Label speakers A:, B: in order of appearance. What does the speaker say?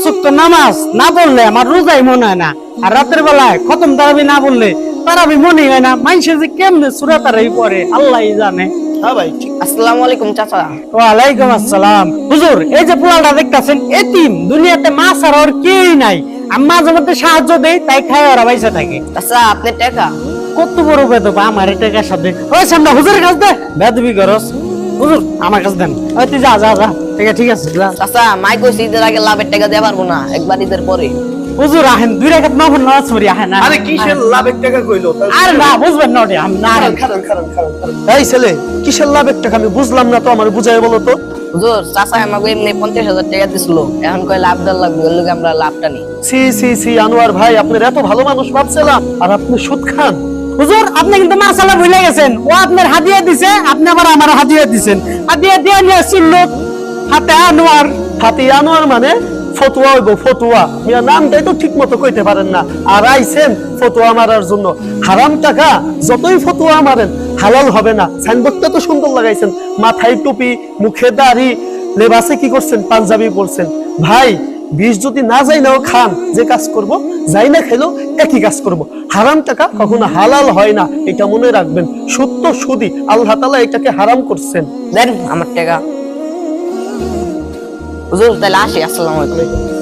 A: 5 ওয়াক্ত নামাজ না পড়লে আমার রোজাই মনে হয় না, আর রাতের বেলায় খতম তারাবি না বললে তারাবি মনে হয় না। মানুষের যে কেমনে সূরা তারাবি পড়ে আল্লাহই জানে।
B: হ্যাঁ ভাই ঠিক।
C: আসসালামু আলাইকুম চাচা।
A: ওয়ালাইকুম আসসালাম। হুজুর, এই যে পোলাটা দেখতাছেন এতিম, দুনিয়াতে মা ছাড়া আর কেউই নাই। আমি মাঝে মধ্যে সাহায্য দেই, তাই খায় ওরা পয়সা থাকে।
C: চাচা আপনি টাকা
A: কত বড় বেদব আমার টাকার সাথে। ওই সামনে হুজুরের কাছে দে, বেদবি করস। হুজুর আমার কাছে দেন। ওই তুই যা যা যা, ঠিক আছে যা।
C: চাচা মাই কইছি ঈদের আগে লাভের টাকা দেয়া পারবো না, একবার ঈদের পরে।
A: হুজুর আহেন 2 রাকাত নফল নামাজ পড়ি আহেন।
B: আরে কিসের লাভের টাকা কইলো?
A: আর না বুঝবেন না ওটা, আমি না।
B: এই ছেলে কিসের লাভের টাকা আমি বুঝলাম না তো, আমার বুঝাই বলো তো।
C: হুজুর চাচা আমাকে এমনি 50,000 টাকা দিছিল, এখন কয় লাভ দেওয়ার লাগবে, ওই লগে আমরা লাভটা নিই।
B: সি সি সি আনোয়ার ভাই, আপনার এত ভালো মানুষ ভাবছিলাম, আর আপনি সুদ খান।
A: হুজুর আপনি কিন্তু মাশাআল্লাহ ভুলে গেছেন, ও আপনার হাদিয়া দিছে, আপনি আবার আমার হাদিয়া দিছেন। হাদিয়া দিয়ে নিয়ে আসছিল হাতে আনোয়ার।
B: হাতি আনোয়ার মানে ফতুয়া হইব, ফতুয়া। ইয়া নামটাই তো ঠিক মতো কইতে পারেন না, আর আইছেন ফতুয়া মারার জন্য। হারাম টাকা যতই ফতুয়া মারেন হালাল হবে না। সাইনবোর্ডটা তো সুন্দর লাগাইছেন, মাথায় টুপি, মুখে দাড়ি, লেবাসে কি করছেন, পাঞ্জাবি পরছেন। ভাই বিষ যদি না যাই নাও খান, যে কাজ করব, যাই না খেলো একই কাজ করব। হারাম টাকা কখনো হালাল হয় না, এটা মনে রাখবেন। সুদ তো সুদই, আল্লাহ তাআলা এটাকে হারাম করছেন।
C: দেন আমার টাকা। হুজুর তাহলে আসি, আসসালামু আলাইকুম।